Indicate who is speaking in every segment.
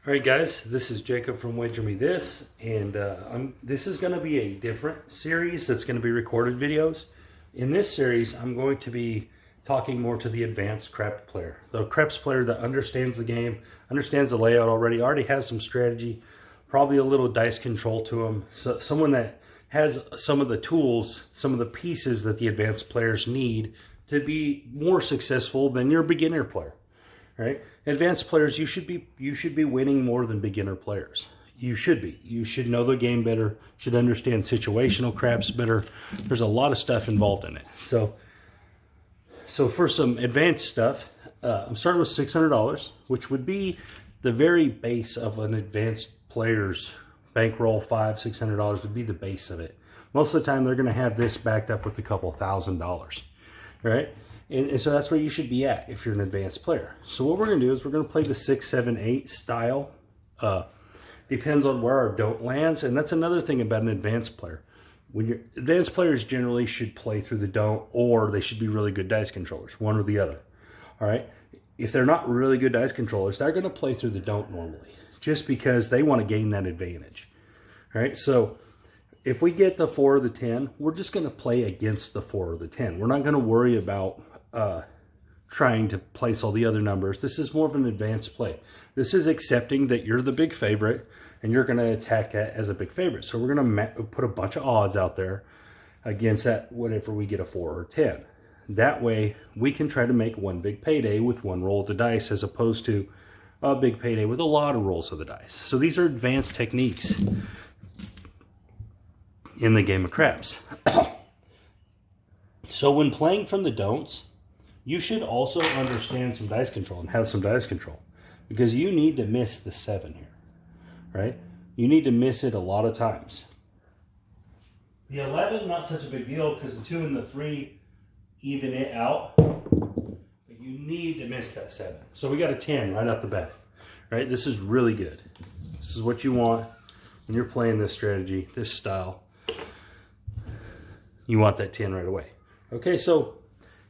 Speaker 1: All right, guys, this is Jacob from Wager Me This, and this is going to be a different series that's going to be recorded videos. In this series, I'm going to be talking more to the advanced CRAPS player. The CRAPS player that understands the game, understands the layout already has some strategy, probably a little dice control to them. So someone that has some of the tools, some of the pieces that the advanced players need to be more successful than your beginner player. Right? Advanced players, you should be winning more than beginner players. You should be. You should know the game better, should understand situational craps better. There's a lot of stuff involved in it. So for some advanced stuff, I'm starting with $600, which would be the very base of an advanced player's bankroll. $500-600 would be the base of it. Most of the time, they're going to have this backed up with a couple $1,000, right? And so that's where you should be at if you're an advanced player. So what we're going to do is we're going to play the 6, 7, 8 style. Depends on where our don't lands. And that's another thing about an advanced player. Advanced players generally should play through the don't, or they should be really good dice controllers, one or the other. All right. If they're not really good dice controllers, they're going to play through the don't normally, just because they want to gain that advantage. All right. So if we get the 4 or the 10, we're just going to play against the 4 or the 10. We're not going to worry about trying to place all the other numbers. This is more of an advanced play. This is accepting that you're the big favorite and you're going to attack that as a big favorite. So we're going to put a bunch of odds out there against that whenever we get a 4 or 10. That way we can try to make one big payday with one roll of the dice, as opposed to a big payday with a lot of rolls of the dice. So these are advanced techniques in the game of craps. So when playing from the don'ts, you should also understand some dice control and have some dice control, because you need to miss the 7 here, right? You need to miss it a lot of times. The 11, not such a big deal, because the 2 and the 3 even it out, but you need to miss that 7. So we got a 10 right off the bat, right? This is really good. This is what you want when you're playing this strategy, this style. You want that 10 right away. Okay, so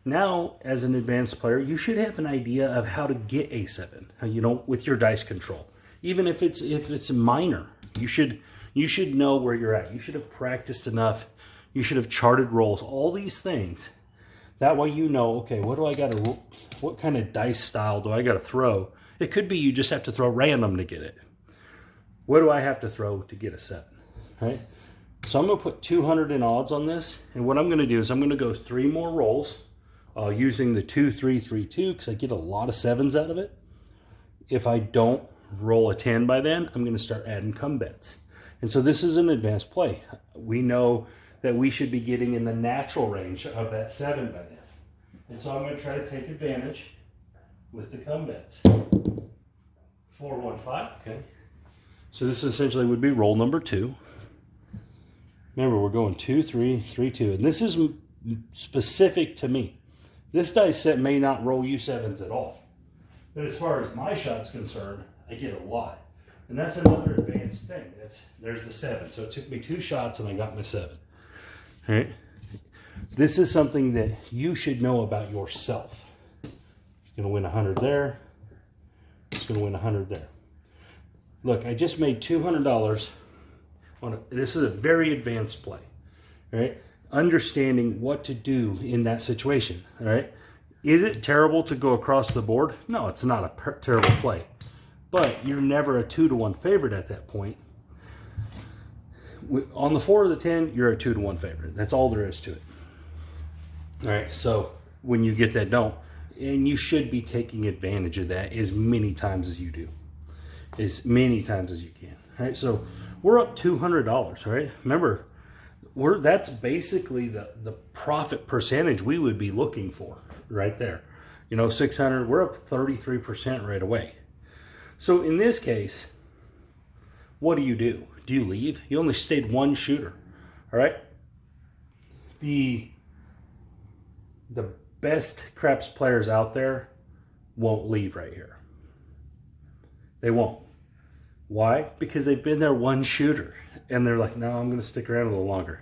Speaker 1: now, as an advanced player, you should have an idea of how to get a 7, with your dice control. Even if it's minor, you should know where you're at. You should have practiced enough. You should have charted rolls, all these things. That way you know, okay, what kind of dice style do I got to throw? It could be you just have to throw random to get it. What do I have to throw to get a 7, right? So I'm going to put 200 in odds on this, and what I'm going to do is I'm going to go 3 more rolls. Using the 2, 3, 3, 2, because I get a lot of 7s out of it. If I don't roll a 10 by then, I'm going to start adding come bets. And so this is an advanced play. We know that we should be getting in the natural range of that 7 by then. And so I'm going to try to take advantage with the come bets. 4, 1, 5, okay. So this essentially would be roll number 2. Remember, we're going 2, 3, 3, 2. And this is specific to me. This dice set may not roll you 7s at all. But as far as my shot's concerned, I get a lot. And that's another advanced thing. There's the 7. So it took me 2 shots and I got my 7. All right? This is something that you should know about yourself. It's going to win 100 there. It's going to win 100 there. Look, I just made $200 on this is a very advanced play. All right? Understanding what to do in that situation. All right, is it terrible to go across the board? No, it's not a terrible play, but you're never a 2-to-1 favorite at that point. On the 4 or the 10, you're a 2-to-1 favorite. That's all there is to it. All right, so when you get that don't, and you should be taking advantage of that as many times as you do, as many times as you can. All right, so we're up $200. Right, remember, that's basically the profit percentage we would be looking for right there. 600, we're up 33% right away. So in this case, what do? Do you leave? You only stayed 1 shooter, all right? The best craps players out there won't leave right here. They won't. Why? Because they've been there 1 shooter, and they're like, no, I'm going to stick around a little longer.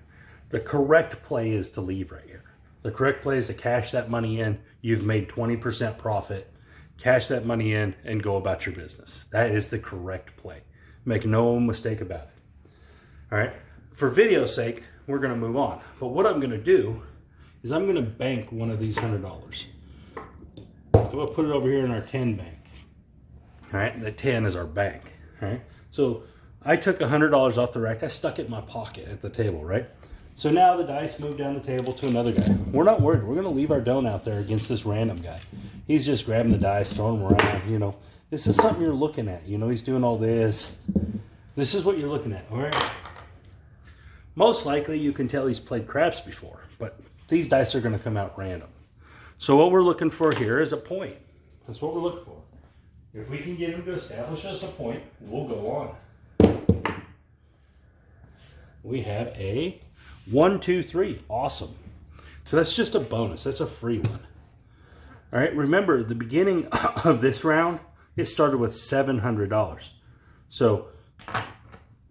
Speaker 1: The correct play is to leave right here. The correct play is to cash that money in. You've made 20% profit. cash that money in, and go about your business. That is the correct play. Make no mistake about it. All right, for video's sake, we're gonna move on. But what I'm gonna do is I'm gonna bank one of these $100. I'm gonna put it over here in our 10 bank. All right, the 10 is our bank. All right, so I took $100 off the rack. I stuck it in my pocket at the table, right? So now the dice move down the table to another guy. We're not worried. We're gonna leave our don't out there against this random guy. He's just grabbing the dice, throwing them around, you know. This is something you're looking at. You know, he's doing all this. This is what you're looking at, all right? Most likely you can tell he's played craps before, but these dice are gonna come out random. So what we're looking for here is a point. That's what we're looking for. If we can get him to establish us a point, we'll go on. We have a 1, 2, 3. Awesome. So that's just a bonus. That's a free one. All right, remember the beginning of this round, it started with $700. So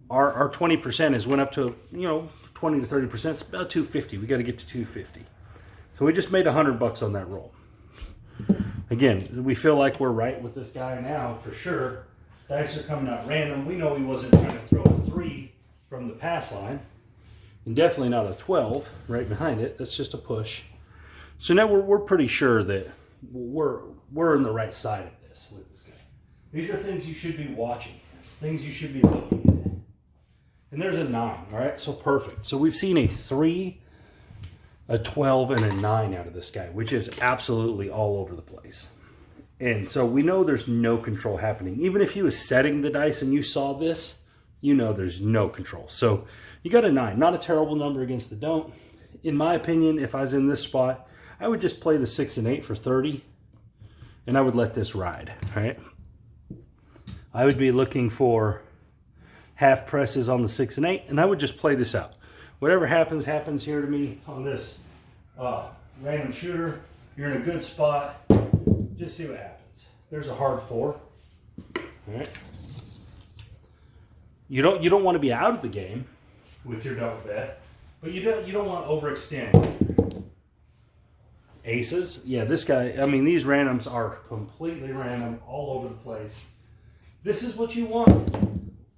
Speaker 1: our 20% has went up to, you know, 20 to 30%. It's about $250. We got to get to $250. So we just made $100 on that roll. Again, we feel like we're right with this guy now for sure. Dice are coming out random. We know he wasn't trying to throw a 3 from the pass line, and definitely not a 12 right behind it. That's just a push. So now we're pretty sure that we're in the right side of this with this guy. These are things you should be watching, things you should be looking at. And there's a 9, all right? So perfect. So we've seen a 3, a 12, and a 9 out of this guy, which is absolutely all over the place. And so we know there's no control happening. Even if he was setting the dice and you saw this, you know there's no control. So you got a 9, not a terrible number against the don't. In my opinion, if I was in this spot, I would just play the 6 and 8 for 30, and I would let this ride, all right? I would be looking for half presses on the 6 and 8, and I would just play this out. Whatever happens, happens here to me on this random shooter. You're in a good spot. Just see what happens. There's a hard 4. All right. You don't want to be out of the game with your don't bet, but you don't want to overextend. Aces, yeah, this guy. I mean, these randoms are completely random, all over the place. This is what you want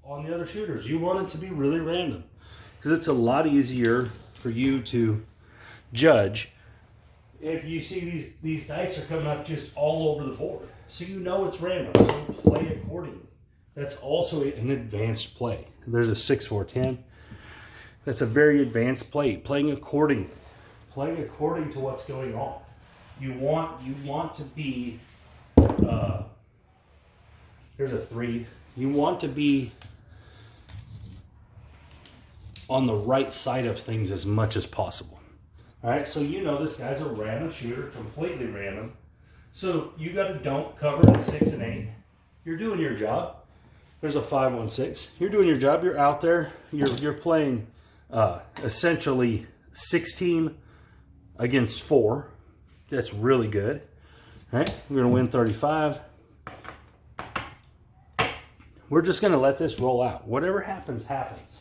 Speaker 1: on the other shooters. You want it to be really random, because it's a lot easier for you to judge if you see these dice are coming up just all over the board. So you know it's random, so play accordingly. That's also an advanced play. There's a 6, 4, 10. That's a very advanced play, playing accordingly. Playing according to what's going on. You want to be, there's a 3. You want to be on the right side of things as much as possible. All right, so you know this guy's a random shooter, completely random. So you got to don't cover the 6 and 8. You're doing your job. There's a 5, 1, 6. You're doing your job. You're out there. You're playing essentially 16 against 4. That's really good. All right, we're going to win 35. We're just going to let this roll out. Whatever happens, happens.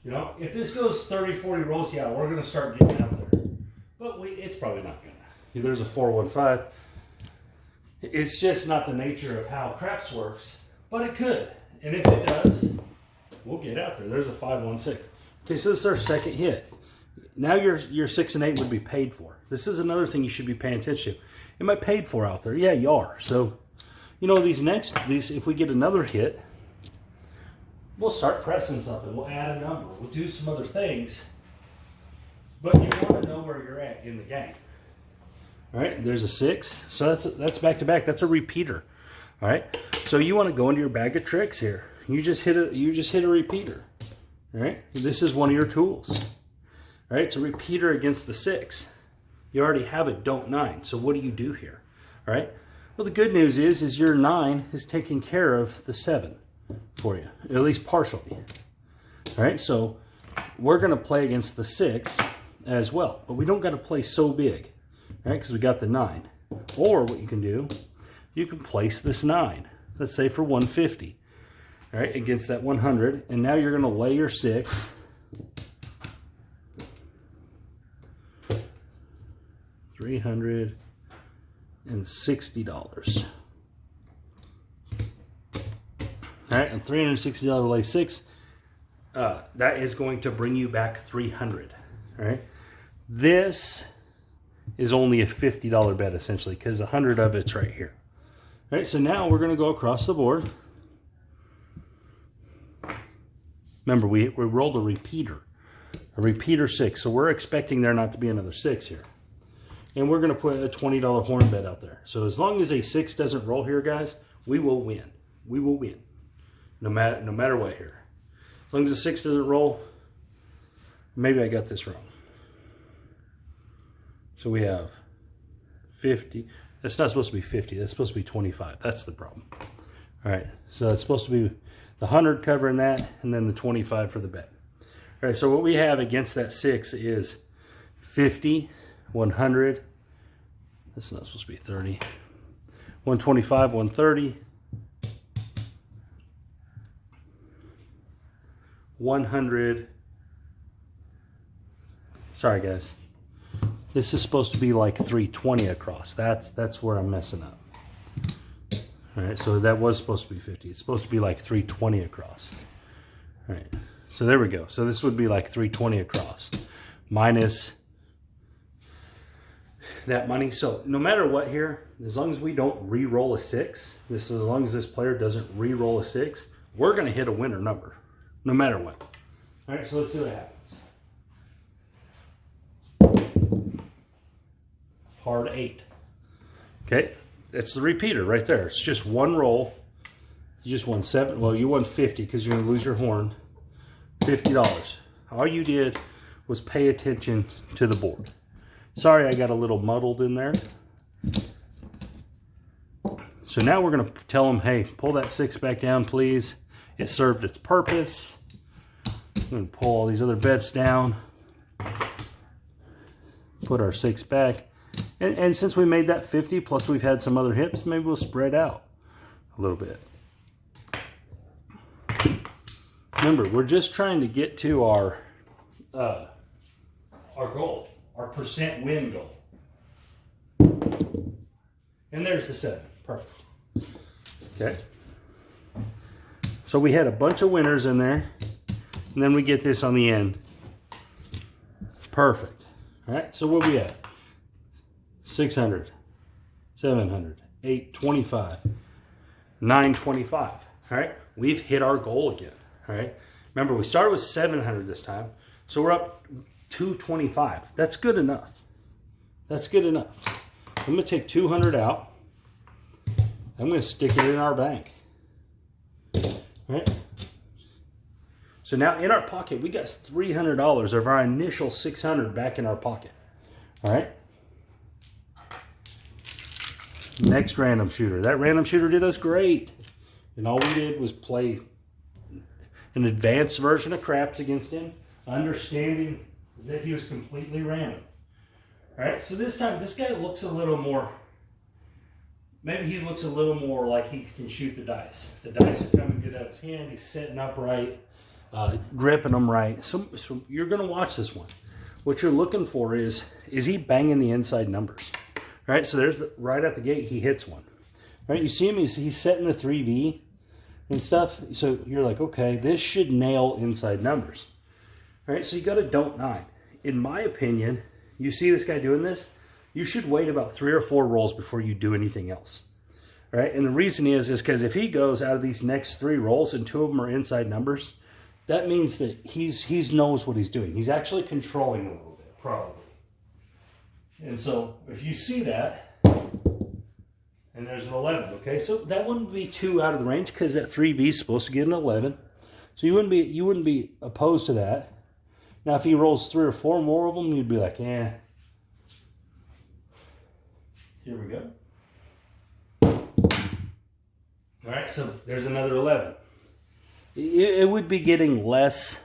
Speaker 1: You know, if this goes 30, 40 rolls, yeah, we're going to start getting out there. But it's probably not going to. There's a 4, 1, 5. It's just not the nature of how craps works, but it could. And if it does, we'll get out there. There's a 5, 1, 6. Okay, so this is our second hit. Now your 6 and 8 would be paid for. This is another thing you should be paying attention to. Am I paid for out there? Yeah, you are. So, you know, these if we get another hit, we'll start pressing something. We'll add a number. We'll do some other things. But you want to know where you're at in the game. All right, there's a 6. So that's back to back. That's a repeater. All right. So you want to go into your bag of tricks here. You just hit a repeater. All right. This is one of your tools. All right, it's a repeater against the 6. You already have a don't 9. So what do you do here? All right. Well, the good news is your 9 is taking care of the 7 for you, at least partially. All right. So we're going to play against the 6 as well, but we don't got to play so big, all right? Because we got the 9. Or what you can do, you can place this 9. Let's say for 150. All right, against that 100, and now you're going to lay your 6. $300, All right, and $360 lay 6, that is going to bring you back $300. All right, this is only a $50 bet essentially because 100 of it's right here. All right, so now we're going to go across the board. Remember, we rolled a repeater 6, so we're expecting there not to be another 6 here. And we're going to put a $20 horn bet out there. So as long as a 6 doesn't roll here, guys, we will win. We will win. No matter what here. As long as the 6 doesn't roll, maybe I got this wrong. So we have 50. That's not supposed to be 50. That's supposed to be 25. That's the problem. All right. So it's supposed to be the 100 covering that, and then the 25 for the bet. All right. So what we have against that 6 is 50, 100. That's not supposed to be 30. 125, 130. 100. Sorry, guys. This is supposed to be like 320 across. That's where I'm messing up. All right, so that was supposed to be 50. It's supposed to be like 320 across. All right, so there we go. So this would be like 320 across minus that money. So no matter what here, as long as we don't re-roll a 6, as long as this player doesn't re-roll a 6, we're going to hit a winner number. No matter what. All right, so let's see what happens. Hard 8. Okay, that's the repeater right there. It's just one roll. You just won 7. Well, you won 50 because you're going to lose your horn. $50. All you did was pay attention to the board. Sorry, I got a little muddled in there. So now we're going to tell them, hey, pull that 6 back down, please. It served its purpose. I'm going to pull all these other bets down. Put our 6 back. And since we made that 50, plus we've had some other hips, maybe we'll spread out a little bit. Remember, we're just trying to get to our goal, our percent win goal. And there's the 7. Perfect. Okay. So we had a bunch of winners in there. And then we get this on the end. Perfect. All right, so what we at? 600, 700, 825, 925. All right, we've hit our goal again. All right, remember we started with 700 this time, so we're up 225. That's good enough. That's good enough. I'm going to take 200 out. I'm going to stick it in our bank. All right. So now in our pocket, we got $300 of our initial 600 back in our pocket. All right. Next random shooter. That random shooter did us great. And all we did was play an advanced version of craps against him, understanding that he was completely random. All right. So this time, this guy looks a little more, maybe he looks a little more like he can shoot the dice. The dice are coming good out of his hand. He's setting up right. Gripping them right. So you're going to watch this one. What you're looking for is he banging the inside numbers? All right, so there's right at the gate, he hits one. All right, you see him, he's setting the 3V and stuff. So you're like, okay, this should nail inside numbers. All right, so you got a don't 9. In my opinion, you see this guy doing this, you should wait about 3 or 4 rolls before you do anything else. All right, and the reason is because if he goes out of these next 3 rolls and 2 of them are inside numbers, that means that he knows what he's doing. He's actually controlling a little bit, probably. And so if you see that, and there's an 11, okay? So that wouldn't be too out of the range because that 3V is supposed to get an 11. So you wouldn't be opposed to that. Now if he rolls 3 or 4 more of them, you'd be like, eh. Here we go. All right, so there's another 11. It would be getting less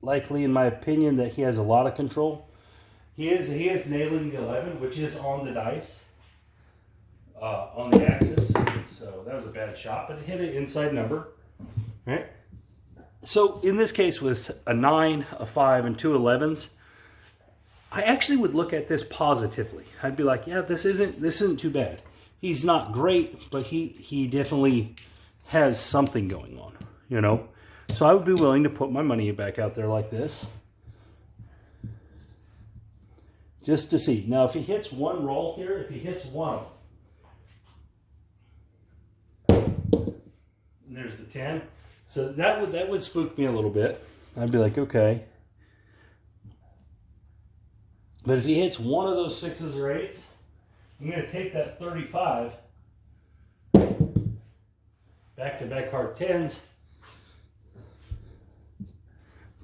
Speaker 1: likely, in my opinion, that he has a lot of control. He is nailing the 11, which is on the dice, on the axis. So that was a bad shot, but it hit an inside number. All right. So in this case, with a 9, a 5, and 2 11s, I actually would look at this positively. I'd be like, yeah, this isn't too bad. He's not great, but he definitely has something going on, you know? So I would be willing to put my money back out there like this, just to see. Now, if he hits one roll here, if he hits one, and there's the 10. So that would spook me a little bit. I'd be like, okay. But if he hits one of those 6s or 8s, I'm going to take that 35, back-to-back hard 10s.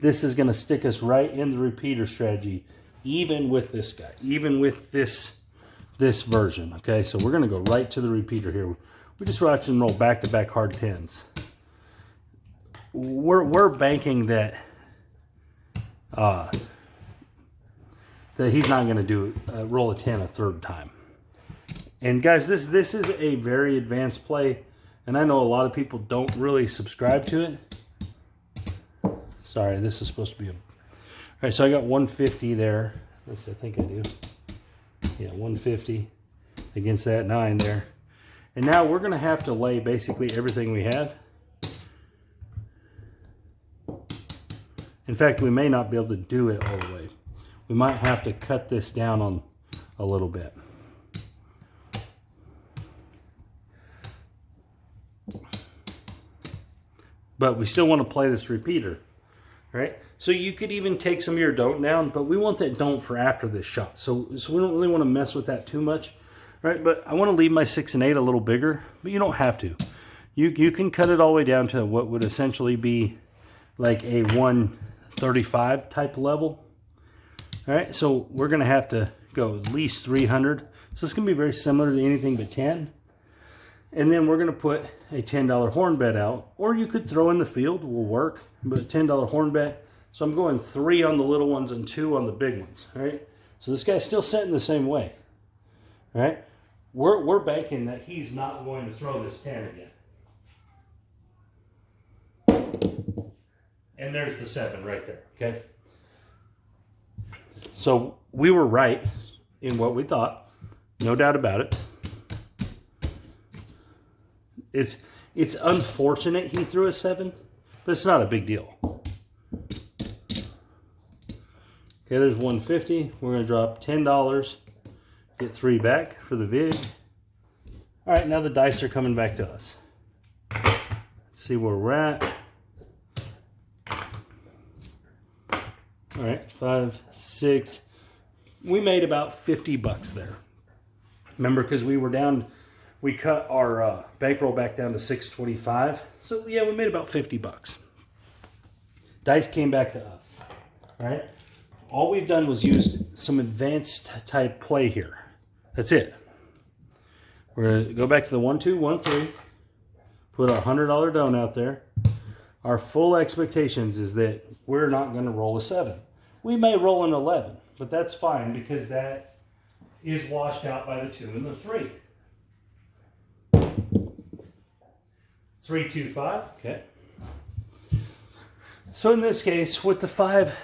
Speaker 1: This is going to stick us right in the repeater strategy, even with this guy, even with this version. Okay, so we're going to go right to the repeater here. We just watch him roll back-to-back hard 10s. We're banking that that he's not going to do roll a 10 a third time. And guys, this is a very advanced play, and I know a lot of people don't really subscribe to it. Sorry, this is supposed to be a... All right, so I got 150 there. Yes, I think I do. Yeah, 150 against that 9 there. And now we're going to have to lay basically everything we have. In fact, we may not be able to do it all the way. We might have to cut this down on a little bit. But we still want to play this repeater, right? So you could even take some of your don't down, but we want that don't for after this shot. So we don't really want to mess with that too much, right? But I want to leave my 6 and 8 a little bigger, but you don't have to. You can cut it all the way down to what would essentially be like a 135 type level. All right, so we're going to have to go at least 300. So it's going to be very similar to anything but 10. And then we're going to put a $10 horn bet out, or you could throw in the field, will work, but $10 horn bet. So I'm going 3 on the little ones and 2 on the big ones. All right, so this guy's still setting the same way. All right, we're banking that he's not going to throw this 10 again. And there's the 7 right there. Okay, so we were right in what we thought, no doubt about it. It's unfortunate he threw a 7, but it's not a big deal. Okay, there's 150. We're going to drop $10, get 3 back for the vig. All right, now the dice are coming back to us. Let's see where we're at. All right, 5, 6. We made about 50 bucks there. Remember, because we were down, we cut our bankroll back down to 625. So yeah, we made about 50 bucks. Dice came back to us. All right. All we've done was use some advanced type play here. That's it. We're going to go back to the 1, 2, 1, 3. Put our $100 don't out there. Our full expectations is that we're not going to roll a 7. We may roll an 11, but that's fine because that is washed out by the 2 and the 3. 3, 2, 5. Okay. So in this case, with the 5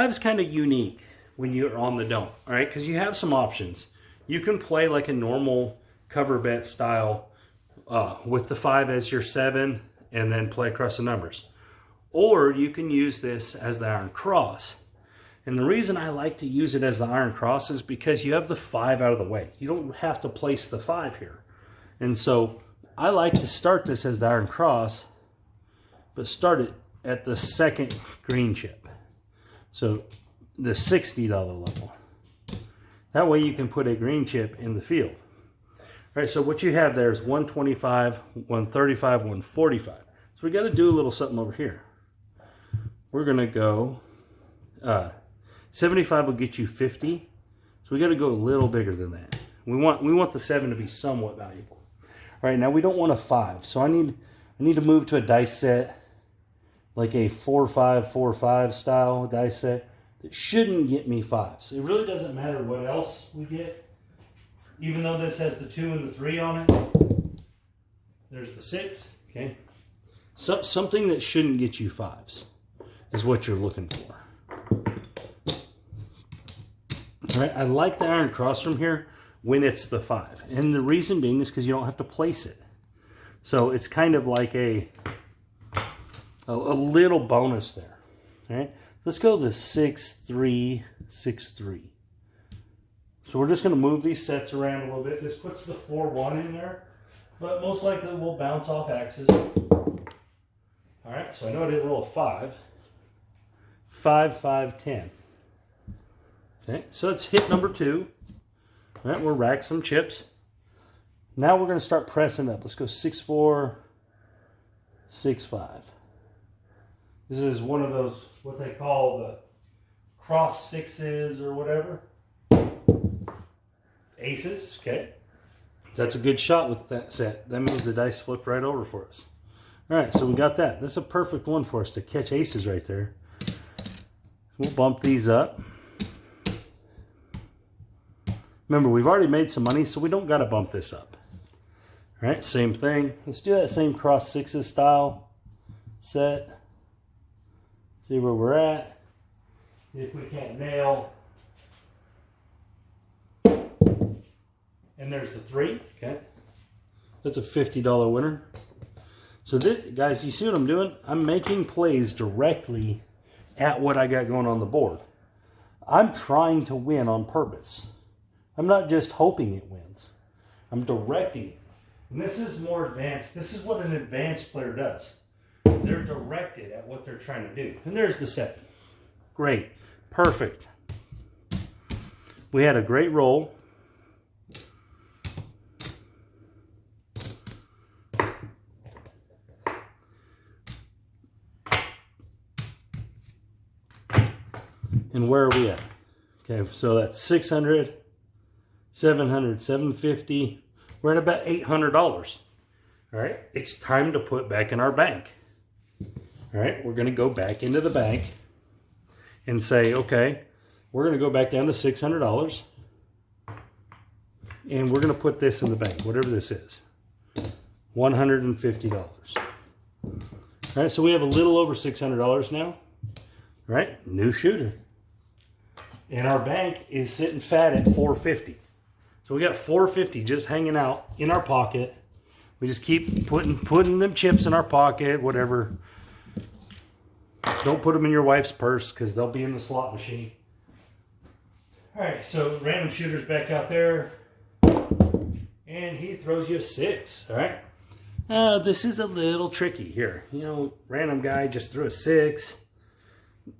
Speaker 1: is kind of unique when you're on the don't, all right? Because you have some options. You can play like a normal cover bet style with the 5 as your 7 and then play across the numbers. Or you can use this as the iron cross. And the reason I like to use it as the iron cross is because you have the 5 out of the way. You don't have to place the 5 here. And so I like to start this as the iron cross, but start it at the second green chip. So the $60 level. That way you can put a green chip in the field. All right, so what you have there is 125, 135, 145. So we got to do a little something over here. We're going to go, 75 will get you 50. So we got to go a little bigger than that. We want the 7 to be somewhat valuable. All right, now we don't want a 5. So I need to move to a dice set, like a 4-5, 4-5 style dice set that shouldn't get me 5s. It really doesn't matter what else we get. Even though this has the 2 and the 3 on it, there's the 6, okay? Something that shouldn't get you 5s is what you're looking for. All right, I like the iron cross from here when it's the 5. And the reason being is because you don't have to place it. So it's kind of like a little bonus there. All right, let's go to 6-3, 6-3. So we're just going to move these sets around a little bit. This puts the 4-1 in there, but most likely we'll bounce off axes. All right, so I know I didn't roll a 5. 5, 5, 10. Okay, so it's hit number 2. All right, we'll rack some chips. Now we're going to start pressing up. Let's go 6-4, 6-5. This is one of those, what they call the cross 6s or whatever. Aces, okay. That's a good shot with that set. That means the dice flipped right over for us. All right, so we got that. That's a perfect one for us to catch aces right there. We'll bump these up. Remember, we've already made some money, so we don't got to bump this up. All right, same thing. Let's do that same cross 6s style set. See where we're at. If we can't nail. And there's the 3, okay? That's a $50 winner. So this, guys, you see what I'm doing? I'm making plays directly at what I got going on the board. I'm trying to win on purpose. I'm not just hoping it wins. I'm directing it. And this is more advanced. This is what an advanced player does. They're directed at what they're trying to do. And there's the 7. Great. Perfect. We had a great roll. And where are we at? Okay, so that's 600, 700, 750. We're at about $800. All right, it's time to put back in our bank. All right, we're going to go back into the bank and say, okay, we're going to go back down to $600. And we're going to put this in the bank, whatever this is. $150. All right, so we have a little over $600 now. All right, new shooter. And our bank is sitting fat at $450. So we got $450 just hanging out in our pocket. We just keep putting them chips in our pocket, whatever. Don't put them in your wife's purse because they'll be in the slot machine. All right, so random shooter's back out there. And he throws you a 6, all right? This is a little tricky here. You know, random guy just threw a 6.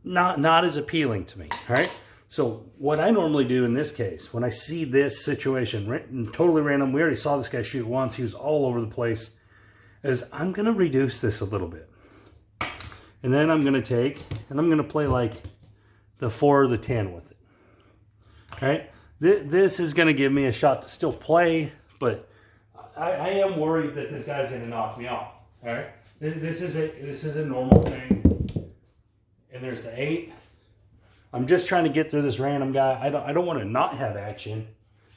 Speaker 1: Not as appealing to me, all right? So what I normally do in this case, when I see this situation, totally random, we already saw this guy shoot once, he was all over the place, is I'm going to reduce this a little bit. And then I'm going to take, and I'm going to play like the 4 or the 10 with it. All right? This is going to give me a shot to still play, but I am worried that this guy's going to knock me off. All right? This is a normal thing. And there's the 8. I'm just trying to get through this random guy. I don't want to not have action,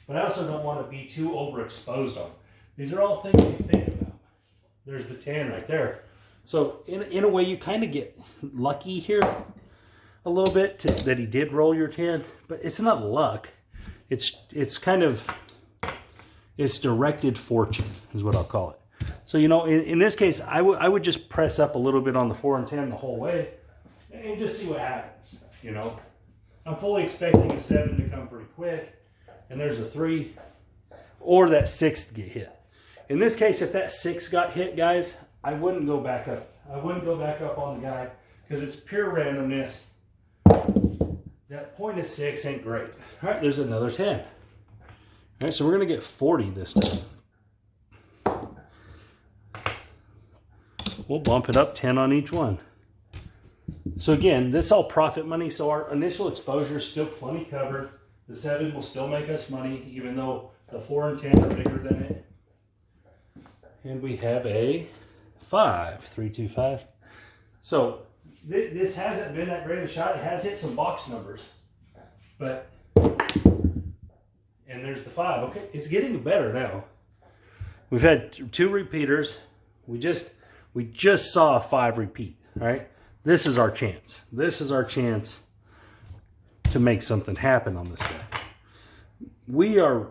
Speaker 1: but I also don't want to be too overexposed on. These are all things you think about. There's the 10 right there. So in a way, you kind of get lucky here a little bit that he did roll your 10, but it's not luck. It's kind of, it's directed fortune is what I'll call it. So, you know, in this case, I would just press up a little bit on the 4 and 10 the whole way and just see what happens. You know, I'm fully expecting a 7 to come pretty quick, and there's a 3, or that 6 to get hit. In this case, if that 6 got hit, guys, I wouldn't go back up. I wouldn't go back up on the guy because it's pure randomness. That point of 6 ain't great. All right, there's another 10. All right, so we're going to get 40 this time. We'll bump it up 10 on each one. So again, this is all profit money, so our initial exposure is still plenty covered. The 7 will still make us money, even though the 4 and 10 are bigger than it. And we have a 5, 3, 2, 5. So this hasn't been that great a shot. It has hit some box numbers, but, and there's the 5. Okay, it's getting better now. We've had 2 repeaters. We just saw a 5 repeat, all right? This is our chance. This is our chance to make something happen on this guy. we are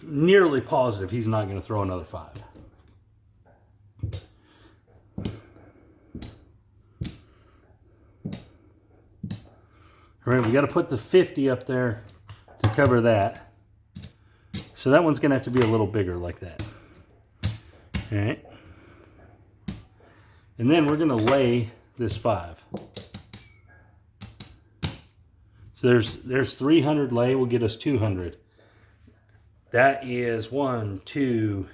Speaker 1: nearly positive he's not going to throw another 5. All right, we got to put the 50 up there to cover that. So that one's going to have to be a little bigger like that. All right. And then we're going to lay this 5. So there's 300 lay will get us 200. That is 1, 2.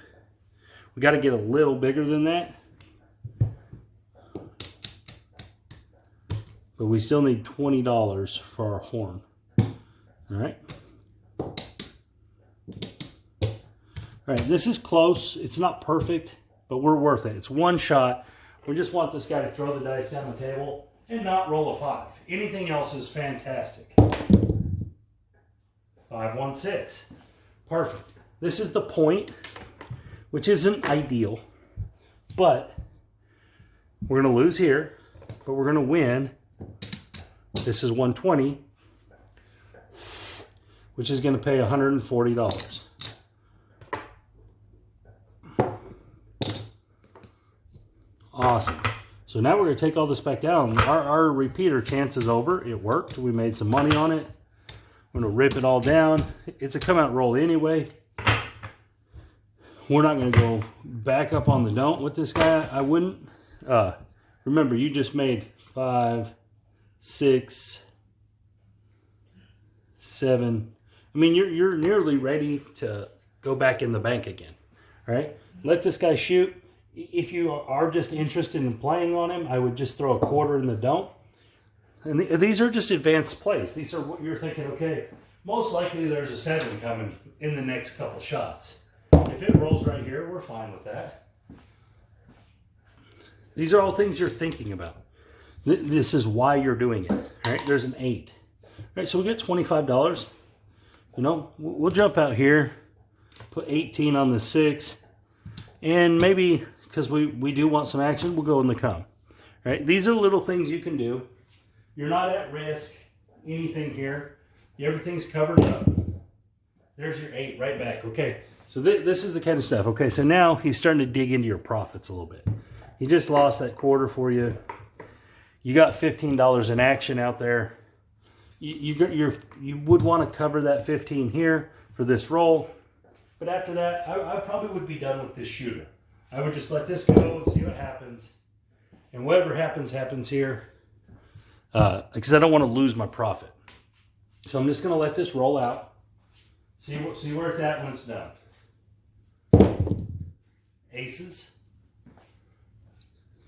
Speaker 1: We got to get a little bigger than that. But we still need $20 for our horn. All right. All right, this is close. It's not perfect, but we're worth it. It's one shot. We just want this guy to throw the dice down the table and not roll a 5. Anything else is fantastic. 5, 1, 6. Perfect. This is the point, which isn't ideal, but we're going to lose here, but we're going to win. This is 120, which is going to pay $140. Awesome. So now we're going to take all this back down. Our repeater chance is over. It worked. We made some money on it. I'm going to rip it all down. It's a come out roll anyway. We're not going to go back up on the don't with this guy. I wouldn't. Remember, you just made 5, 6, 7. I mean, you're nearly ready to go back in the bank again. All right? Let this guy shoot. If you are just interested in playing on him, I would just throw a quarter in the don't. And these are just advanced plays. These are what you're thinking, okay, most likely there's a 7 coming in the next couple shots. If it rolls right here, we're fine with that. These are all things you're thinking about. This is why you're doing it. All right, there's an 8. All right, so we get $25. You know, we'll jump out here, put 18 on the 6, and maybe, because we do want some action, we'll go in the come. All right, these are little things you can do. You're not at risk, anything here. Everything's covered up. There's your 8 right back. Okay, so this is the kind of stuff. Okay, so now he's starting to dig into your profits a little bit. He just lost that quarter for you. You got $15 in action out there. You would want to cover that 15 here for this roll. But after that, I probably would be done with this shooter. I would just let this go and see what happens. And whatever happens, happens here. Because I don't want to lose my profit. So I'm just going to let this roll out. See where it's at when it's done. Aces.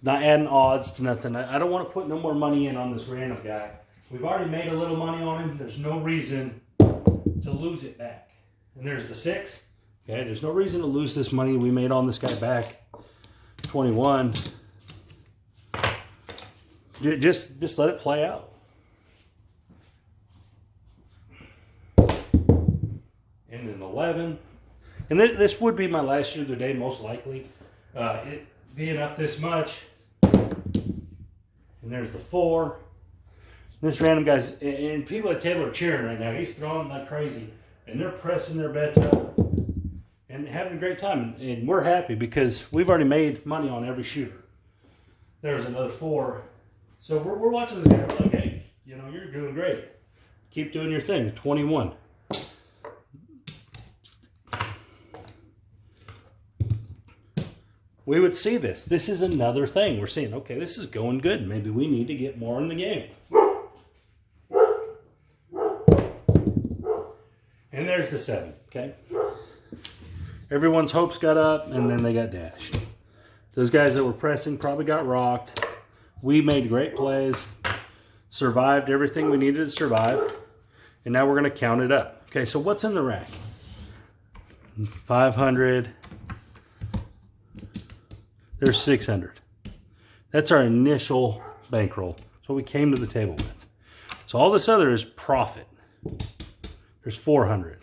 Speaker 1: Not adding odds to nothing. I don't want to put no more money in on this random guy. We've already made a little money on him. There's no reason to lose it back. And there's the 6. Okay, there's no reason to lose this money we made on this guy back. 21. Just let it play out. And an 11. And this would be my last shoot of the day, most likely. It being up this much. And there's the 4. This random guy's, and people at the table are cheering right now. He's throwing like crazy. And they're pressing their bets up and having a great time. And we're happy because we've already made money on every shooter. There's another 4. So we're watching this guy. We're like, hey, you know, you're doing great. Keep doing your thing. 21. We would see this. This is another thing. We're seeing, okay, this is going good. Maybe we need to get more in the game. And there's the 7, okay? Everyone's hopes got up, and then they got dashed. Those guys that were pressing probably got rocked. We made great plays, survived everything we needed to survive, and now we're going to count it up. Okay, so what's in the rack? 500. There's 600. That's our initial bankroll. That's what we came to the table with. So all this other is profit. There's 400.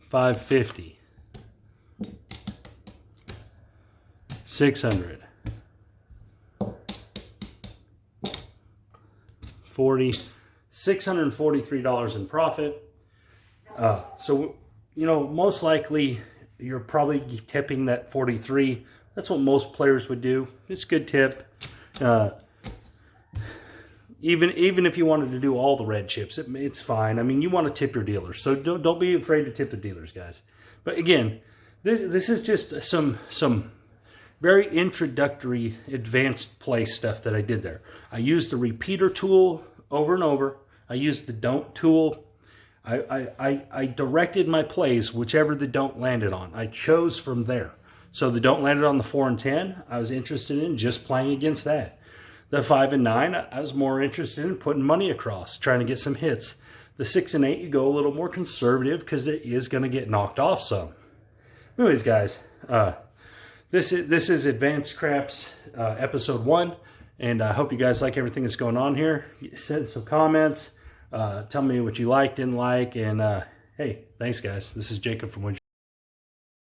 Speaker 1: 550. 600. 40. $643 in profit. So, you know, most likely you're probably tipping that 43. That's what most players would do. It's a good tip. Even if you wanted to do all the red chips, it's fine. I mean, you want to tip your dealers, so don't be afraid to tip the dealers, guys. But again, this is just some very introductory advanced play stuff that I did there. I used the repeater tool over and over. I used the don't tool. I directed my plays whichever the don't landed on. I chose from there. So the don't landed on the 4 and 10. I was interested in just playing against that. The 5 and 9, I was more interested in putting money across, trying to get some hits. The 6 and 8, you go a little more conservative because it is going to get knocked off some. Anyways, guys, this is Advanced Craps episode 1, and I hope you guys like everything that's going on here. Send some comments. Tell me what you liked, didn't like, and hey, thanks, guys. This is Jacob from Winchester.